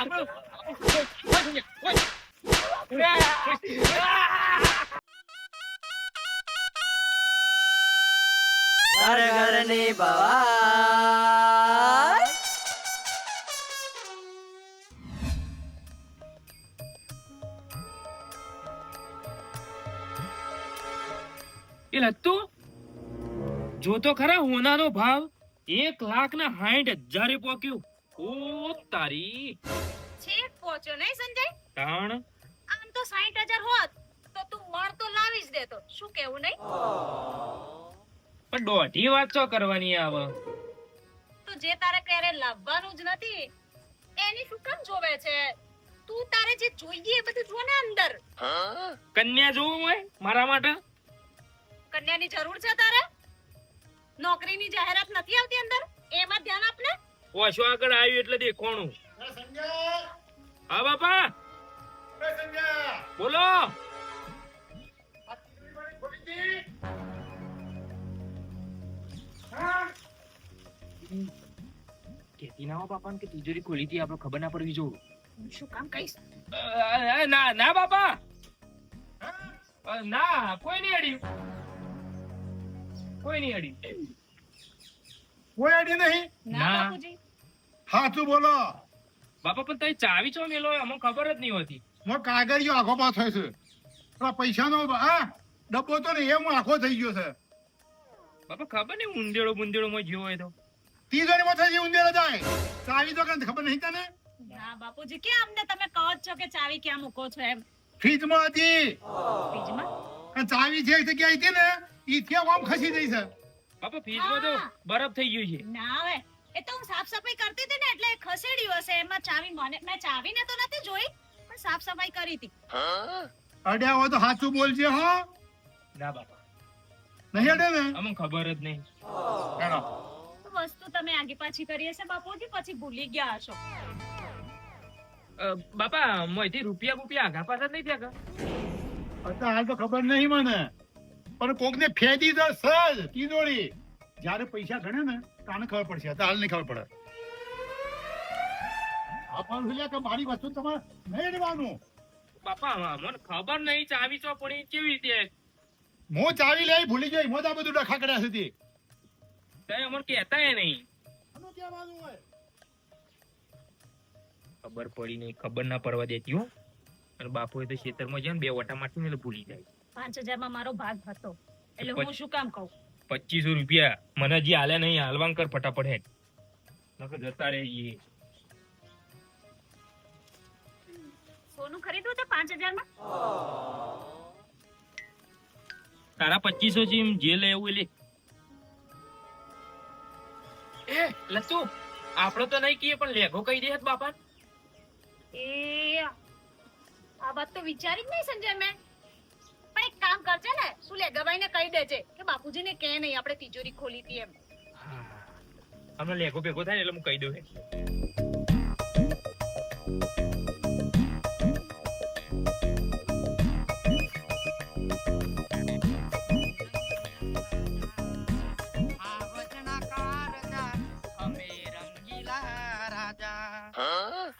ઘર ઘરની બવાઈ એ લત્તુ જો તો ખરા હોનાનો ભાવ 1,60,000 પોક્યું. ઓ તારી છેક પહોંચ્યો નહીં સંજય? તાણ આમ તો 60,000 હોત તો તું મણ તો લાવી જ દેતો. શું કેવું નહીં? પણ દોઢી વાત ચો કરવાની આવે. તો જે તારે ક્યારે લાવવાનું જ નથી એની શું કામ જોવે છે? તું તારે જે જોઈએ એ બધું જો ને અંદર. કન્યા જોવું હોય મારા માટે? કન્યાની જરૂર છે તારે? નોકરીની જાહેરાત નથી આવતી અંદર? એમાં ધ્યાન આપ ને. ઓછો આગળ આવ્યું એટલે દેખોણું. હા બાપા બોલો. કેતી ના હો બાપાને કે તિજોરી ખોલી હતી, આપણે ખબર ના પડવી જોવું. શું કામ કહીશ? ના ના બાપા, ના કોઈ નહીં અડ્યું, કોઈ નહીં અડ્યું. કોઈ આઈડિયા નહીં. ના બાપુજી. સાચું બોલો. બાપા પણ તઈ ચાવી ચો મેલો અમને ખબર જ નહીં હોતી. હું કાગળિયો આખો પાસ થયો છે. પેલા પૈસાનો આ ડબ્બો તો ને એ હું આખો થઈ ગયો છે. બાપા ખબર નહીં ઊંધેડો બુંદેડો માં જ્યો હોય તો તીજોરીમાં થઈ ઊંધેરો જાય. ચાવી તો કઈ ખબર નહીં તને? ના બાપુજી, કે અમને તમે કહો જ છો કે ચાવી ક્યાં મૂકો છો એમ? ફ્રીજમાં હતી. ફ્રીજમાં? અને ચાવી જે જગ્યાએ હતી ને ઈ ત્યાં આમ ખસી ગઈ છે. બાપા ફ્રીજમાં તો બરફ થઈ ગયું છે. ના હવે એ તો હું સાફ સફાઈ કરતી હતી ને એટલે ખસેડ્યું હશે. એમાં ચાવી મેં ચાવીને તો નથી જોઈ, પણ સાફ સફાઈ કરી હતી. અડ્યા હોય તો સાચું બોલજે. હો ના બાપા નહીં અડે ને? અમને ખબર જ નહીં. હેલો. વસ્તુ તમે આગી પાછી કરી હશે બાપુજી, પછી ભૂલી ગયા હશો. બાપા મોયથી રૂપિયા બુપિયા આગા પાછા નહીં થયા કા? અત્યારે હાલ તો ખબર નહીં મને, પણ કોક ને ફેદી તો સજ તીજોરી. જયારે પૈસા ગણે ને તાને ખબર પડશે. અત્યારે હાલ નહીં ખબર પડે. આ પણ ભૂલ્યા કે મારી વસ્તુ તમારે નહીં લેવાનું. બાપા મને ખબર નહીં ચાવી ચો પડી કેવી રીતે. હું ચાવી લઈ ભૂલી ગઈ. મોદા બધું ડખા કર્યા સુધી. તઈ અમને કહેતા નહીં. આનું કહેવાનું હોય. ખબર પડી નહીં, ખબર ના પડવા દેતી હો. અને બાપુ એ તો ખેતરમાં જાય ને 2 વટા મારથી ને એટલે ભૂલી જાય. 5,000 માં મારો ભાગ હતો એટલે હું શું કામ કહું? 2500 રૂપિયા મને હજી હાલે નહીં. હાલવાન કર ફટાફટ હેડ, નકર જતા રહીએ. સોનું ખરીદવું તો 5,000 માં? તારા 2500 છે એમ જે લે એવું લે. એ લચ્ચુ આપણો તો નહીં કીએ પણ લેઘો કહી દે બાપા. એ આ વાત તો વિચારી જ નહીં સંજય મેં. પણ એક કામ કરજે ને, તું લે ગવાઈને કહી દેજે કે બાપુજીને કે નહીં આપણે તિજોરી ખોલી હતી એમ. હમણાં લેઘો ભેગો થાય ને એટલે હું કહી દઉં.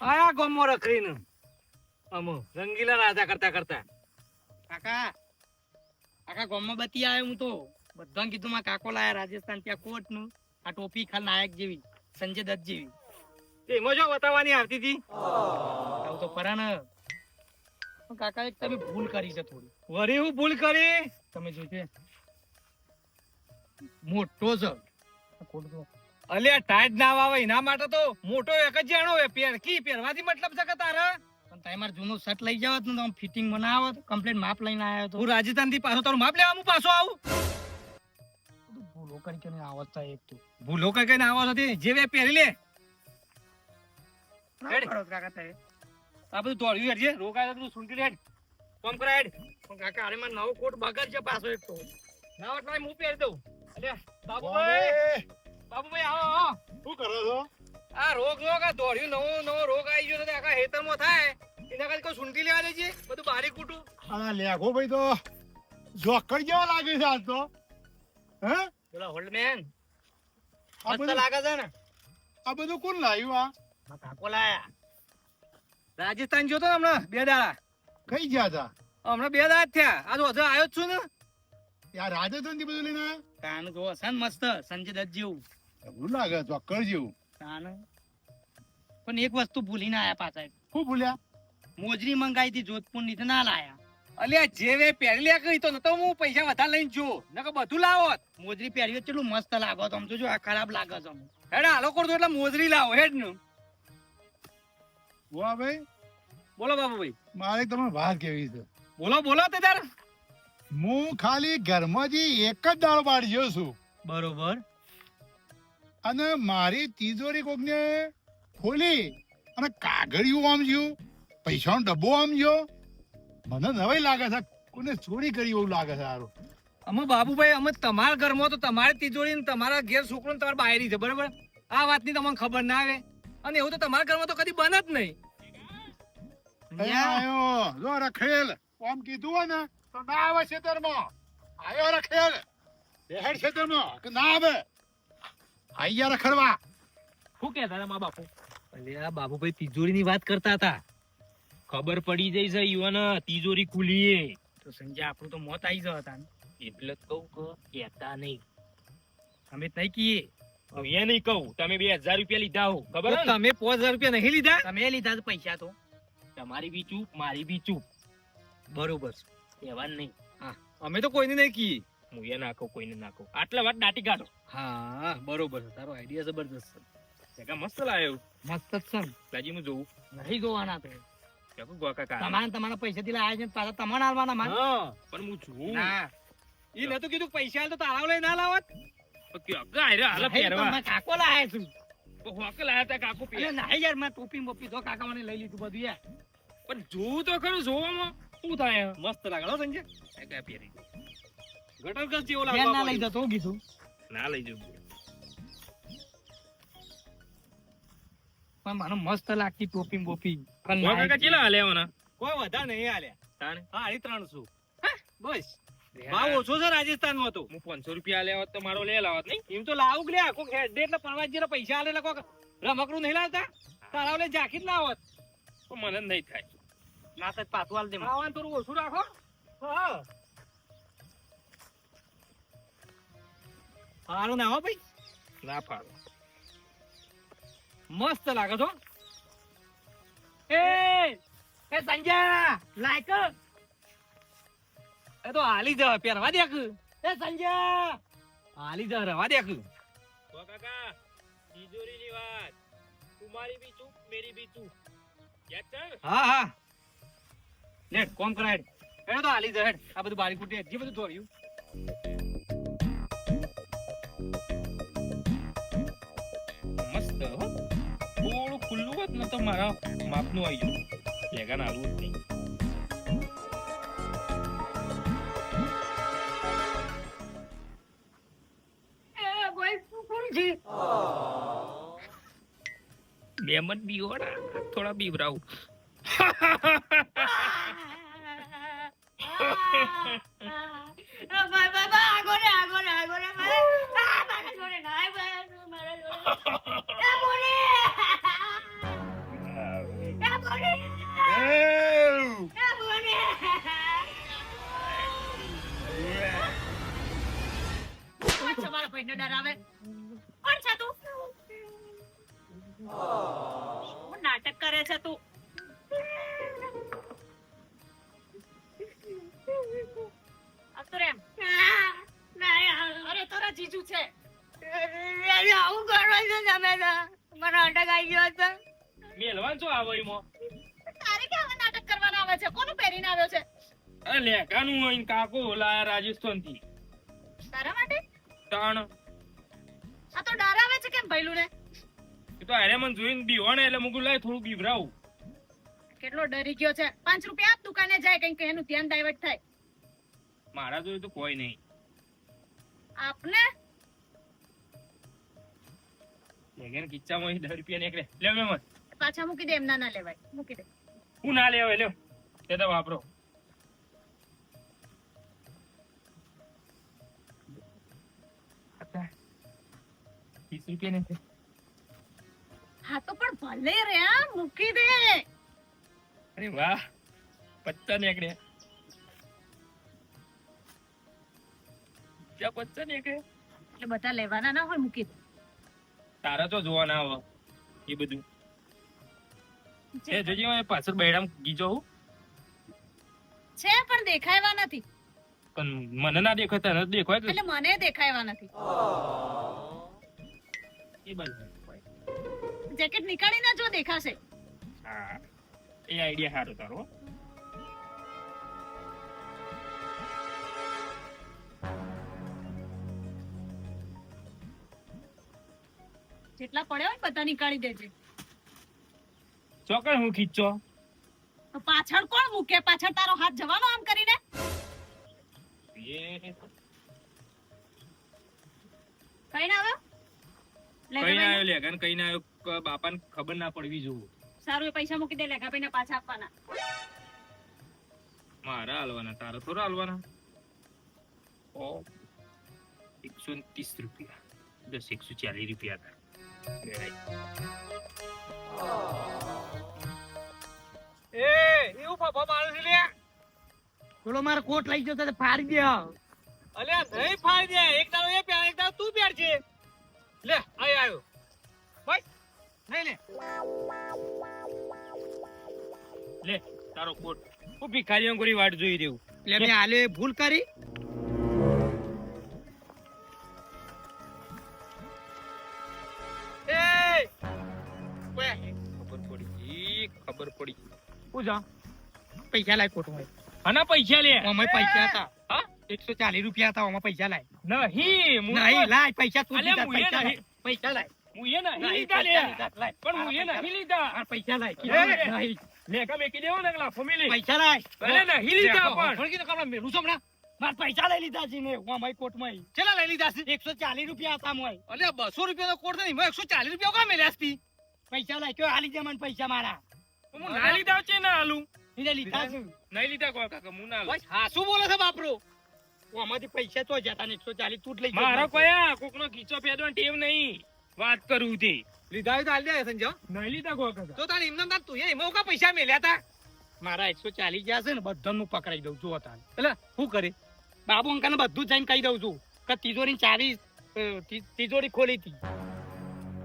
આયા ગોમો રખડીને અમો રંગીલા રાજા કરતા કરતા કાકા આખા ગામમાં બતી આવ્યો હું તો. બધાને કીધું માં કાકો લાયા રાજસ્થાન ત્યાં કોટ નું આ ટોપી ખાલ નાયક જેવી સંજય દત્ત જેવી. એમાં જો બતાવવાની આવતી હતી. આવું તો પરા ને. પણ કાકા એક તમે ભૂલ કરી છે થોડી. વરી હું ભૂલ કરી? તમે જોજે મોટો છે કોટ તો. અલ્યા ટાઈટ ના આવે એના માટે તો મોટો એક જ જાણો હોય. કી પહેરવાથી મતલબ છે કે તારે? પણ તમે મારે જૂનો શર્ટ લઈ જાવ ને તો ફિટિંગ મને આવત કમ્પ્લીટ માપ લઈને આવ્યો તો. હું રાજસ્થાન થી પાછો તારું માપ લેવા હું પાછો આવું? બધું ભૂલો કરીને આવત થાય એક તો. ભૂલો કઈ કઈ આવા નથી. જે વે પહેરી લે. ના કરો કાકા તમે. આ બધું દોડ્યું હેડ છે. રોકાય તું સુંટી હેડ. કોમ કરા હેડ. પણ કાકા અરે મારો નવો કોટ બગાડ છે પાછો એક તો. ના એટલે હું પહેરી દઉં. અલ્યા બાબુભાઈ, બાબુભાઈ આવો આવો. શું કરો છો? આ રોગ આ દોડ્યું નવો રોગ આવી ગયો છે આખા હેતરમાં થાય. એના કારણે કોઈ સુંટી લેવા દેજે બધું બારી કૂટું. આ લેઘો ભાઈ તો જોકર જેવો લાગે છે આજ તો. હે પેલા હોલ્ડમેન આ મસ્ત બધું લાગે છે ને. આ બધું કોણ લાવ્યું? આ કાકો લાયા. રાજસ્થાન જોતો ને હમણાં 2 દાડા. કઈ ગયા હતા હમણાં 2 દાડા જ થયા. આ તો હજુ આવ્યો જ છું ને. યાર રાજસ્થાન થી બધું લઈને આવ્યા? તાન જો હશે ને મસ્ત સંજય દત્ત જેવું. એવું લાગે ચોક્કર જેવું. તાન પણ એક વસ્તુ ભૂલીને આયા પાછા. શું ભૂલ્યા? મોજરી મંગાઈ હતી જોધપુર ની ના લાયા. અલ્યા જે વે પહેરી લે કઈ તો નતો હું પૈસા વધારે લઈને જો નકર બધું લાવોત. મોજરી પહેરી કેટલું મસ્ત લાગો તો આમ તો જો આ ખરાબ લાગે છે. હેડ હાલો કરતો એટલે મોજરી લાવો હેડ ને. વાહ ભાઈ, બોલો બાબુભાઈ. મારે તમને વાત કેવી છે. બોલો બોલો તે તાર. હું ખાલી ઘરમાંથી એક જ દાળ બાળ્યો છું બરોબર. અને મારી તિજોરી કોકને ખોલી અને કાગળિયું આમ જ્યું, પૈસાનો ડબ્બો આમ જ્યો. મને નવાઈ લાગે છે કોને ચોરી કરી એવું લાગે છે સારું. અમે બાબુભાઈ અમે તમારા ઘરમાં તો તમારે તિજોરી ને તમારા ઘેર છોકરો ને તમારે બાયરી છે બરોબર. આ વાતની તમને ખબર ના આવે અને એવું તો તમારા ઘરમાં તો કદી બને જ નહીં. આયો જો રખેલ આમ કીધું હોય ને તો ના આવે ખેતરમાં. આયો રખેલ બેહેડ ખેતરમાં કે ના આવે. આયા રખડવા. શું કહેતા હતા મા બાપુ? અલ્યા બાબુભાઈ તિજોરી ની વાત કરતા હતા. ખબર પડી જઈ છે યુવાન તિજોરી ખુલી. તો સંજય આપણું તો મોત આવી જતા. એટલે જ કહું કે કહેતા નહીં. અમે નહીં કીએ. હું એ નહીં કહું. તમે 2000 રૂપિયા લીધા હો ખબર તો હે ને? તમે 5000 રૂપિયા નહીં લીધા? તમે લીધા છે પૈસા તો. તમારી બી ચૂપ મારી બી ચૂપ. બરોબર છે. કહેવાનું નહીં. અમે તો કોઈને નહીં કીએ. હું એ ના કહું કોઈને ના કહું. આટલા વાત દાટી કાઢો. હા બરોબર છે. તારો આઈડિયા જબરદસ્ત છે. કાકા મસ્ત લાવ્યો. મસ્ત જ છે ને. લાજી હું જોઉં. નહીં જોવાના તો. કાકુ ગો કાકા. તમારા પૈસાથી લાયા છે પાછા તમારે આલવાના માન. હા પણ હું જોઉં. ના ઈ નતું કીધું પૈસા હાલ તો તારાવ લઈ ના લાવત. તો કે અગા હારે હાલે પહેરવા. મેં કાકો લાયા છું. તો હોકે લાયા તા કાકુ અરે પહેર. ના યાર મેં ટોપી બોપી તો કાકા મને લઈ લીધું બધું યાર. પણ જોવું તો ખરું જોવામાં શું થાય મસ્ત લાગે હો સંજય. કાકા પહેરી. ગટરગસ જેવો ઘેર લાગે. ના લઈ જતો હું કીધું. ના લઈ જવું. પણ મને મસ્ત લાગતી ટોપી બોપી. પણ ગો કાકા ચેલા હાલે આવવાના? કોઈ વધારે નહીં હાલ્યા. તાણે હા 300. બસ ભાવ ઓછો છે રાજસ્થાનમાં તો. હું 500 રૂપિયા આલ્યા હોત તો મારો લે લાવત નહીં. એમ તો લાવું લે કોક હેડ એટલે પરવાજી પૈસા આલે એટલે કોક રમકડું નહીં લાવતા. તારાવ લે જાખી જ લાવત. તો મને જ નહીં થાય. ના તો પાછું આલ દે મને. ખાવાનું થોડું ઓછું રાખો. હા હારું ના હો ભાઈ. ના ફાવે. મસ્ત લાગે છો. એ સંજય લાઈક એ તો હાલી જા પહેરવા દેખ. એ સંજય હાલી જા રવા દેખ. ગો કાકા તિજોરીની વાત. તમારી બી ચૂપ મેરી બી ચૂપ. યાદ છે ને? હા હા લે કોમ કરાય. એ તો હાલી જા હેડ. આ બધું બારી કુટી જે બધું ધોર્યું. મસ્ત હો. થોડું ખુલ્લું હોત ને તો મારા માપનું આવી જતું. ભેગા ના આલવું જ નહીં. એ ભાઈ કોણ છે? બે મત બીવડા થોડા બીવરાવું. ડરાવે કોણ છે તું? શું નાટક કરે છે તું? અરે તારા જીજુ છે. આવું કરો છો તમે તો. મને અટક આવી ગયો હતો. મેલવાન શું આવે એમાં? તારે કેવા નાટક કરવાના આવે છે? કોનું પહેરીને આવ્યો છે? અરે લેકાનું હોય ને કાકો લાયા રાજસ્થાન થી. તારા માટે? તાણ આ તો ડરાવે છે કેમ ભઈલું ને? એ તો હારે મને જોઈને બીવાણે એટલે મુકું લાય થોડું બીવરાવું. કેટલો ડરી ગયો છે. 5 રૂપિયા આપ દુકાને જાય કઈક એનું ધ્યાન ડાયવર્ટ થાય. મારા જોયું તો કોઈ નહીં. આપને લેગન કિચ્ચામાં 10 રૂપિયા નીકળે. લે મેમન પાછા મૂકી દે. એમ ના લેવાય. મૂકી દે. હું ના લેવાય લ્યો. તે તો વાપરો. હતા 30 રૂપિયા ને હા તો પણ ભલે રે. મૂકી દે. અરે વાહ, પત્તા નીકળ્યા. ક્યાં પત્તા નીકળ્યા? એટલે બધા લેવાના ના હોય મૂકી દો. તારા તો જોવા ના આવે એ બધું. એ જોજે હું પાછળ બૈરામ ગીજો હું, છે પણ દેખાયવા નથી. પણ મને ના દેખાય, તને જ દેખાય કે એટલે મને દેખાયવા નથી. એ બાજુ. જેકેટ નીકાળીને જો દેખાશે. હા, એ આઈડિયા સારો તારો. હો. જેટલા પડ્યા હોય બધા નીકાળી દેજે. ચોકડ હું ખીચો. તો પાછળ કોણ મૂકે? પાછળ તારો હાથ જવાનો આમ કરીને? એ કઈ ના આવ્યો? કઈ ના આવ્યો લેગન, કઈ ના આવ્યો, બાપાને ખબર ના પડવી જોવું. સારું, એ પૈસા મૂકી દે, લેખાભાઈને પાછા આપવાના. મારા હાલવાના, તારા થોડા હાલવાના. 130 રૂપિયા, 140 રૂપિયા હતા. એ એવું ફફા મારું છે લ્યા. બોલો મારો કોટ લઈ જતો ફાડી દે. અલ્યા નહીં ફાડી દે. એક દાડો એ પહેર, એક દાડો તું પહેર છે. લે આય આવ્યો ભાઈ. નહીં લે તારો કોટ. હું ભિખારીઓ કરી વાટ જોઈ રહ્યું. એટલે મેં હાલે ભૂલ કરી. ખબર પડી. પૂજા પૈસા લાય કોટ માં. આના પૈસા લે. આમાં પૈસા હતા. હા? 140 રૂપિયા હતા. આમાં પૈસા લાય. નહીં નહીં લાય પૈસા તું અલ્યા, દીધા, મુએ પૈસા નહીં. લાય. પૈસા લાય. હું એ નહીં નહીં, લીધા લે. પૈસા લીધા, લાય. પણ હું એ નહીં લીધા. આ પૈસા લાય. એ! નહીં. લેખા મેકી દેવો ને એકલા ફેમિલી. પૈસા લાય. અરે નહીં લીધા પણ. ફળકી તો કપડા મેલું છો હમણાં. માર પૈસા લઈ લીધા છે ને આમાં કોટમાં. ચેલા લઈ લીધા છે? 140 રૂપિયા હતા મોય. અલ્યા 200 રૂપિયાનો કોટ નહીં, મેં 140 રૂપિયા કાં મેલ્યા છે? પૈસા લાય. કયો હાલી દે મને પૈસા મારા. હું ના લીધા છે ના હાલું. એને લીધા છે. નહીં લીધા કોઈ કાકા, હું ના હાલું. ભાઈ હા શું બોલે છે બાપરો? આમાંથી પૈસા તો જતા ને 140 તું જ લઈ મારો કયા કોકનો ખીચો પેદવાનો ટેવ નહીં. વાત કરું તે. લીધા હોય તો હાલ દે સંજો. નહીં લીધા કોઈ કાકા. તો તારે એમને તાર તું એમાં કા પૈસા મેલ્યા તા? મારા 140 જ્યાં છે ને બધાનું પકડાઈ દઉં છું હતા. એટલે શું કરે? બાબુ અંકલ બધું જઈને કહી દઉં છું કે તિજોરી ચાવી તિજોરી ખોલી હતી.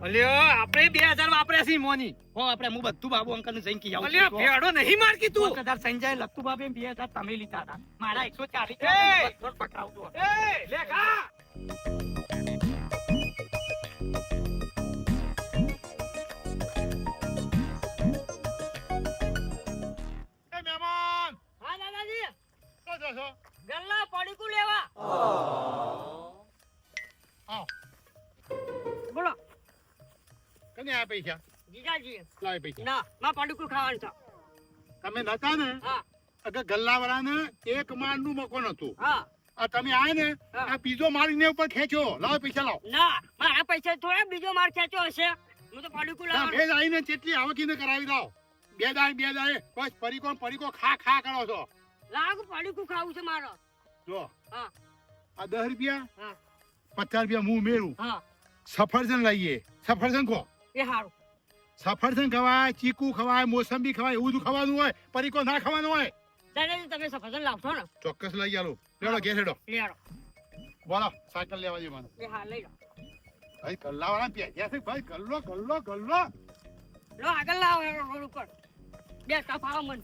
અલ્યા આપણે 2000 વાપર્યા છે મોની. હો આપણે હું બધું બાબુ અંકલ ને જઈને કહી આવું અલ્યા ભેડો નહીં મારકી તું. 1000 સંજય લત્તુ બાબે 2000 તમે લીધા હતા. મારા 140 એ! બધું પકડાવું છું. એ લેખા એ મહેમાન હા દાદાજી તો જશો ગલ્લા પડીકું લેવા. આવ બોલો કને આ પૈસા જીજાજી. લાવે પૈસા ના માં પડીકું ખાવાનું છે. તમે નતા ને હા અગર ગલ્લાવાળાને એક માળનું મકાન હતું. હા આ તમે આય ને હા. આ બીજો માળને ઉપર ખેંચો. લાવો પૈસા લાવો. ના મારા પૈસા થોડા બીજો માર ખેંચ્યો હશે. હું તો પડીકું લાવવાનું. તમે જ આવીને કેટલી આવકીને કરાવી દો. બે દાડે બસ પરીકો ખા ખા કરો છો. લાગુ પડીકું ખાવું છે મારો. જો હા. આ 10 રૂપિયા હા. 50 રૂપિયા હું મેળું. હા સફરજન લઈએ. સફરજન ખો. એ હારું. સફરજન ખવાય, ચીકુ ખવાય, મોસંબી ખવાય, એવું બધું ખાવાનું હોય. પરીકો ના ખાવાનું હોય. દાદાજી તમે સફરજન લાવશો ને? ચોક્કસ લઈ આલો. લેડો ઘેર હેડો. લેરો. બોલો સાયકલ લેવા જઈએ મને. એ હા લઈ લો. ભાઈ ગલ્લાવાળા પેટ્યા છે ભાઈ. ગલ્લો. લો આગળ લાવો એ રોડ ઉપર. બે કપ આવો મન.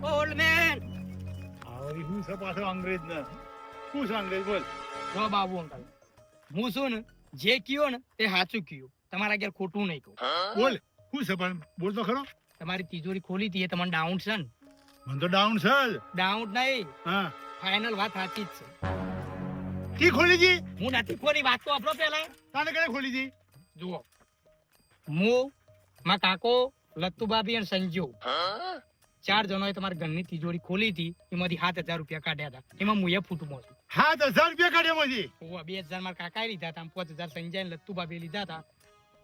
ઓલ્ડ મેન આવી હું છે પાછો અંગ્રેજ ને. શું છે અંગ્રેજ બોલ. જો બાબુ અંકલ હું છું ને જે કયો ને તે સાચું કયો. તમારા ઘેર ખોટું નહીં કહું. બોલ શું છે પણ બોલ તો ખરો. તમારી તિજોરી ખોલી હતી એ તમને ડાઉન છે ને? મને તો ડાઉન છે જ. ડાઉન નહીં, હા ફાઇનલ વાત સાચી જ છે. કી ખોલી જી. હું નથી ખોલી. વાત તો આપણો પેલા તાને કડે ખોલી જી. જુઓ હું માં કાકો લત્તુ ભાભી અને સંજુ 4 જણોએ તમારી ઘરની તિજોરી ખોલી હતી. એમાંથી 7000 રૂપિયા કાઢ્યા હતા. એમાં હું ફૂટમાં છું. 7000 રૂપિયા કાઢ્યા માંથી. 2000 મારા કાકાએ લીધા હતા. 5000 સંજય અને લત્તુ ભાભી લીધા હતા.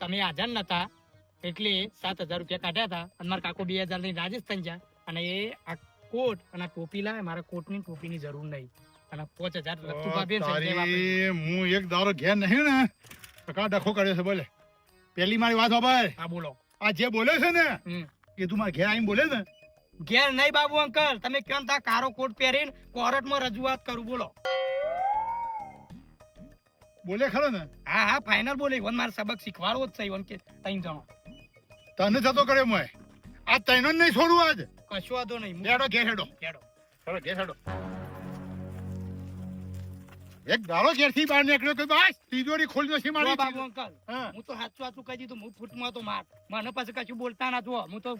તમે હાજર નતા એટલે 7000 રૂપિયા કાઢ્યા હતા. અને મારા કાકો 2000 લઈને રાજસ્થાન જા. અને એ આ કોટ અને આ ટોપી લાવે. મારા કોટની ટોપીની જરૂર નહીં. અને 5000 લત્તુ ભાભી અને સંજય વાપરે. તારી હું એક દારો ઘેર નહીં ને તો કા ડખો કર્યો છે બોલે. પેલી મારી વાત સાંભળ. હા બોલો. આ જે બોલે છે ને હમ. એ તું મારા ઘેર આવીને બોલે ને ઘેર નહીં બાબુ અંકલ, તમે કેમ તા કારો કોટ પહેરીને કોર્ટમાં રજૂઆત કરું, બોલો. બોલે ખરો ને? હા હા ફાઇનલ બોલે. ઈવન મારે સબક શીખવાડવો જ છે. ઈવન કે 3 જણો તને થતો કર્યો મોય આ તૈનો જ નહીં છોડું આજ. કશો વાંધો નહીં. હેડો ઘેર હેડો. હેડો. હેડો ઘેર હેડો. એક દાડો ઘેરથી બહાર નીકળ્યો કે બસ તિજોરી ખોલી નથી જો મારી. બાબુ અંકલ, હા. હું તો સાચું કહી દીધું. હું ફૂટમાં તો માર મને પછી કશું બોલતા ના જો. હું તો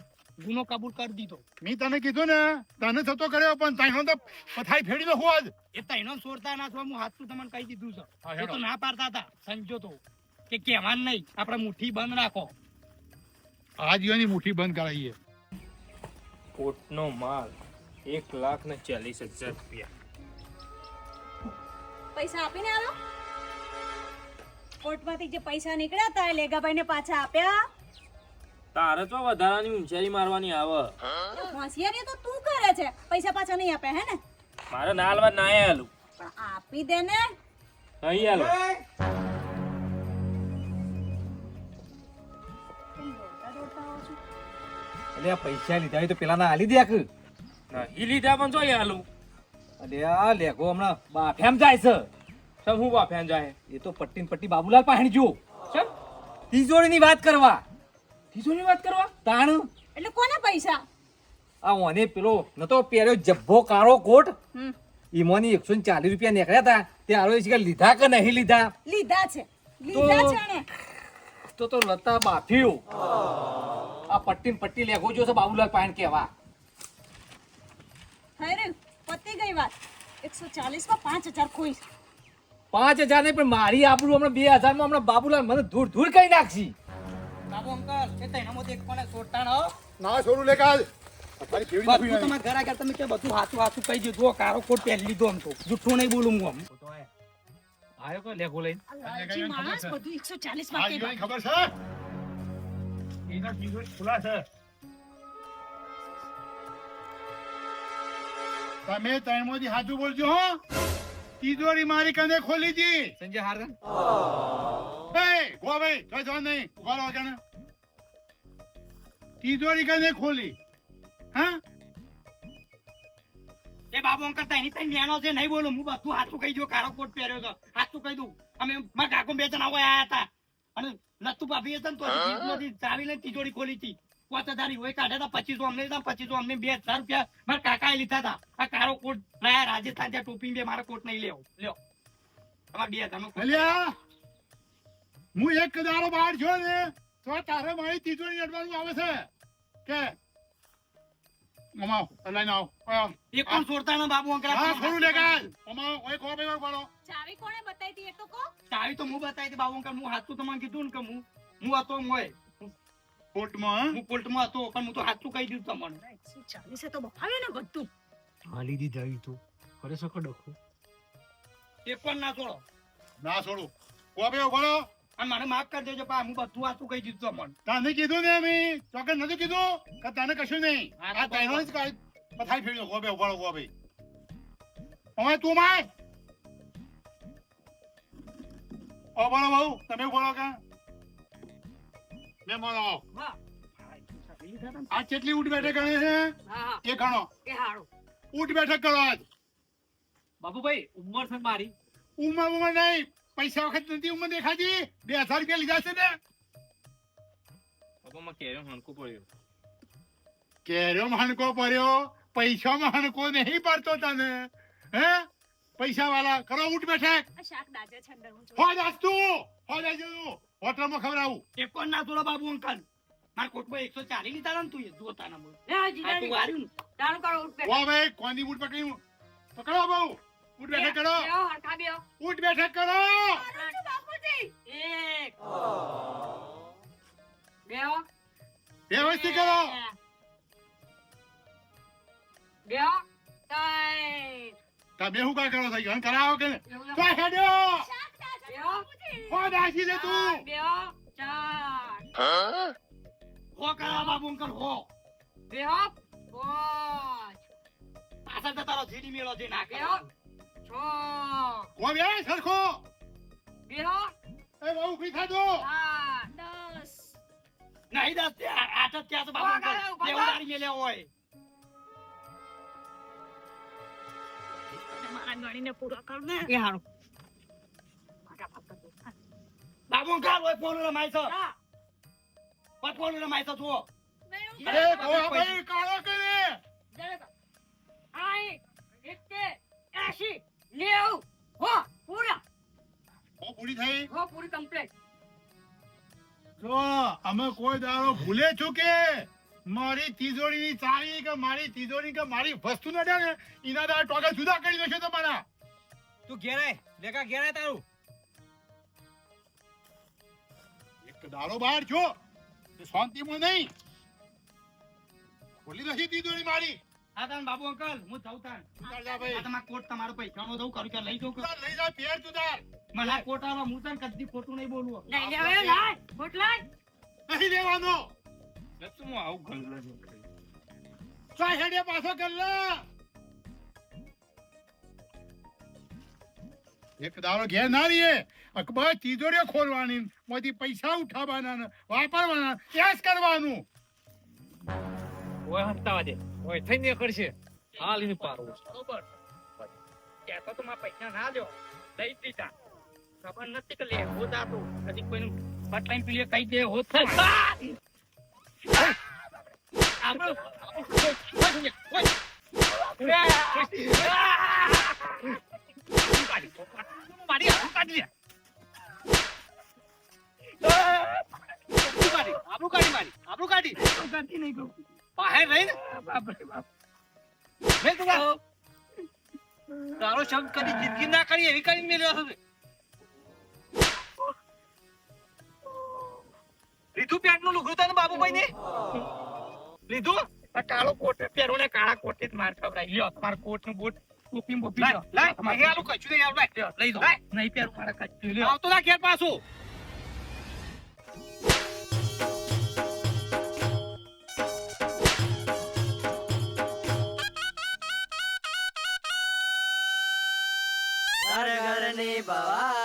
ગુનો કબૂલ કરી દીધો. મેં તને કીધું ને તને થતો કર્યો પણ તૈનો તો પથારી ફેડી નાખું આજ. એ તૈનો છોડતા ના છો. હું સાચું તમને કહી દીધું છે. હા, એ હેડો. તો ના પાડતા હતા. સમજો તો કે કહેવાનું નહીં, આપણે મુઠ્ઠી બંધ રાખો. આજીવનની મુઠ્ઠી બંધ કરાવીએ. કોટનો માલ 1,40,000 રૂપિયા. પૈસા આપીને આલો. કોર્ટમાંથી જે પૈસા નીકળ્યા હતા એ લેગાભાઈને પાછા આપ્યા. તારે તો વધારાની ઊંચાઈ મારવાની આવે. હોશિયારી તો તું કરે છે. પૈસા પાછા નહીં આપ્યા હે ને? મારે ના હાલવા ના હાલું. પણ આપી દે ને. નહીં હાલો. એટલે આ પૈસા લીધા હોય તો પેલાના હાલી દે કે. નહીં લીધા પણ જોઈએ હાલું. અરે આ લેખો હમણાં બાફેમ જાય છે. સમ હું બાફ્યાન જાય. એ તો પટ્ટી ને પટ્ટી બાબુલાલ પાસે જો ચમ તિજોરીની વાત કરવા. તીજોની વાત કરવા. તાણ એટલે કોના પૈસા? આ ઓને પેલો નતો પહેર્યો જબ્બો કાળો કોટ, હમ, ઈમોની 140 રૂપિયા નીકળ્યા હતા. તે આરો છે કે લીધા કે નહીં લીધા? લીધા છે. લીધા છે ને. તો લતા બાફ્યું. આ પટ્ટી ને પટ્ટી લેખો જો છે બાબુલાલ પાસે કેવા. થઈ રહ્યું. પતી ગઈ વાત. 140 માં 5000 ખોઈ. 5000 નહીં પણ મારી આબરૂ હમણાં 2000 માં હમણાં બાબુલાલ મને ધૂળ ધૂળ કરી નાખશી. બાબુ અંકલ, એ તૈનામાંથી એક કોને છોડતા ન હો. ના છોડું લે કાલ પથારી ફેડી બધું નાખી. તમારા ઘર આગળ તમે કે બધું હાથું કહી દીધું. જો કારો કોટ પહેરી લીધો આમ તો જુઠ્ઠું નહીં બોલું હું આમ. આયો કે લેખો લઈને લાલચી માણસ બધું 140 માં કે આજીવનની ખબર છે એના તિજોરી ખુલ્લા છે. તમે તૈણમાંથી સાચું બોલજો હો. તિજોરી મારી કને ખોલી હતી. સંજય હારન એ ગો ભાઈ કઈ જવા નહીં ઉભા રહો કને. તિજોરી કને ખોલી? હા એ બાબુ અંકલ તઈ નેનો છે નહીં બોલું. હું બધું હાથું કહી દઉં. કારો કોટ પહેર્યો તો હાથું કહી દઉં. અમે મારા કાકો 2 જણા આયા હતા અને નતું ભાભી હતા ને તો જીપમાંથી ચાવી લઈને તિજોરી ખોલી હતી. 5000 હોય કાઢ્યા હતા. 2500 અમને લીધા. 2500 અમને 2000 રૂપિયા મારા કાકાએ લીધા હતા. આ કારો કોટ લાયા રાજસ્થાન ત્યાં ટોપી બે મારા કોટ નહીં લેવો. લ્યો તમારા 2000 નો કોટ. અલ્યા હું એક દાડો બહાર છો ને તો તારે મારી તિજોરી અડવાનું આવે છે કે અમાવ લઈને આવ એ કોણ છોડતા ને બાબુ અંકલ? હા થોડું લે કાલ અમાવ ઓય કો બે વાળો ચાવી કોણે બતાવી હતી એ તો કો? ચાવી તો હું બતાવી હતી બાબુ અંકલ. હું હાથું તમને કીધું ને કે હું હતો મોય. કોર્ટમાં હું કોર્ટમાં હતો પણ હું તો હાથું કહી દીધું તમને. 140 તો બફાવ્યો ને બધું. હાલી દીધા તું કરે સકો ડખો. એ પણ ના છોડો. ના છોડું કો બે વાળો. અને મને માફ કરી દેજો પા. હું બધું હાથું કહી દીધું તમને. તને કીધું ને અમે ચોક્કસ નથી કીધું કે તને કશું નહીં. હા, આ તૈનો જ કાંઈ પથારી ફેરવ્યો કો બે વાળો કો ભાઈ. હવે તું માય ઓ બોલો બહુ તમે બોલો કે મેં બોલો વાહ. આ કેટલી ઉઠ બેઠક ગણે છે હા એ ગણો. એ હારું. ઉઠ બેઠક કરો આજ. બાબુભાઈ ઉંમર છે મારી. ઉંમર નહીં પૈસા વખત નથી ઉંમર દેખાતી. 2000 રૂપિયા લીધા છે ને. બાપામાં કેરો હણકુ પડ્યો. કેરો હાનકો પડ્યો પૈસામાં હાનકો નહીં પડતો તને હે પૈસા વાળા કરો ઉઠ બેઠક. આ શાક દાજે છે અંદર હું હો જાસ તું હો જાજો હોટલમાં ખવડાવું. એ પણ ના છોડો બાબુ અંકલ. મારા કોટમાં 140 લીધા ને તું એ જોતા ના બોલ. લે હજી આ તું વાર્યું ને. દાણું કરો ઉઠ વો ભાઈ કોની ઉઠ પકડી પકડો બહુ ઉઠ બેઠક કરો બેહો હરખા બેહો. ઉઠ બેઠક કરો. બાપુજી એક બેહો વ્યવસ્થિત કરો. બેહો ત્રણ તમે શું કા કરો થઈ કરાવો કે તો હેડ્યો બેહો હો દાસી દે તું. બેહો ચાર હો કરા બાબુ અંકલ હો. બેહો પાંચ પાછળ તો તારો જીડી મેળો જે નાખે. બેહો છ કો બે સરખો બેહો એ બહુ ઉભી થાજો. સાત 10 નહીં દસ 8 સાઠ જ ક્યાં છે બાબુ અંકલ? દેવદારી મેલ્યા હોય. મારા ગણીને પૂરો કર ને એ હારું. બાબુ અંકલ ઓય ફોન રમાય છે. ઓય ફોન રમાય છે જુઓ. અરે ગોવા ભાઈ કાળો કરે આઈ 80 90 હો પૂરા ઓ પૂરી થઈ હો પૂરી કમ્પ્લીટ જો અમે કોઈ દાડો ભૂલે છું કે મારી તિજોરીની ચાવી કે મારી તિજોરી કે મારી વસ્તુ ન દે ને એના દાડા ટોકા જુદા કરી દેશો તમારા તું ઘેરાય લેકા ઘેરાય તારું એક દાડો બહાર છો તો શાંતિમાં નહીં ખોલી દે તિજોરી મારી હા તાન બાબુ અંકલ હું જાઉં તાન. ઉતાર જા ભાઈ આ તમારો કોટ તમારો પૈસાનો દઉં કરું કે લઈ જાઉં કે? ઉતાર લઈ જા પેર તુદાર મને આ કોટ આલો હું તને કદી ખોટું નહીં બોલું. લઈ લે હવે લાય બોટ લાય નહીં લેવાનો શું હું આવું ગલ્લો છું? ચાય હેડે પાછો ગલ્લા એક દાડો ઘેર ના રહીએ અકબર તિજોરીઓ ખોલવાની માંથી પૈસા ઉઠાવવાના ને વાપરવાના કેશ કરવાનું ઓય હપ્તાવા દે ઓય થઈને કરશે હાલ એની પારો બરોબર. કહેતો તો મારા પૈસા ના લ્યો. લઈ દીધા. ખબર નથી કે લેવો દાતો. કદી કોઈનું બટલાઈને પેલી કહી દે હોત ને. આપણું- મારી આબરૂ કાઢી લે આબરૂ કાઢી મારી આબરૂ કાઢી કાઢી નહીં કહું. બહાર રહી ને બાપરે બાપ. મેં તું તારો શબ્દ કદી જિંદગી ના કરી એવી કરીને મેલ્યો હશે લીધું પેન્ટ નું લુગડું તને બાબુભાઈ ને લીધું આ કાળો કોટ પહેરો ને કાળા કોટે જ માર ખવડાવી. લ્યો તમારો કોટ નું બૂટ ટોપી બોપી લાય લ્યો. લાય અહીં આલું કશું નહીં આવ લાય લઈ દો લાય નહીં પહેરું મારા કચ્છું. લ્યો. આવતો ના ઘેર પાછું ઘર ઘરની બવા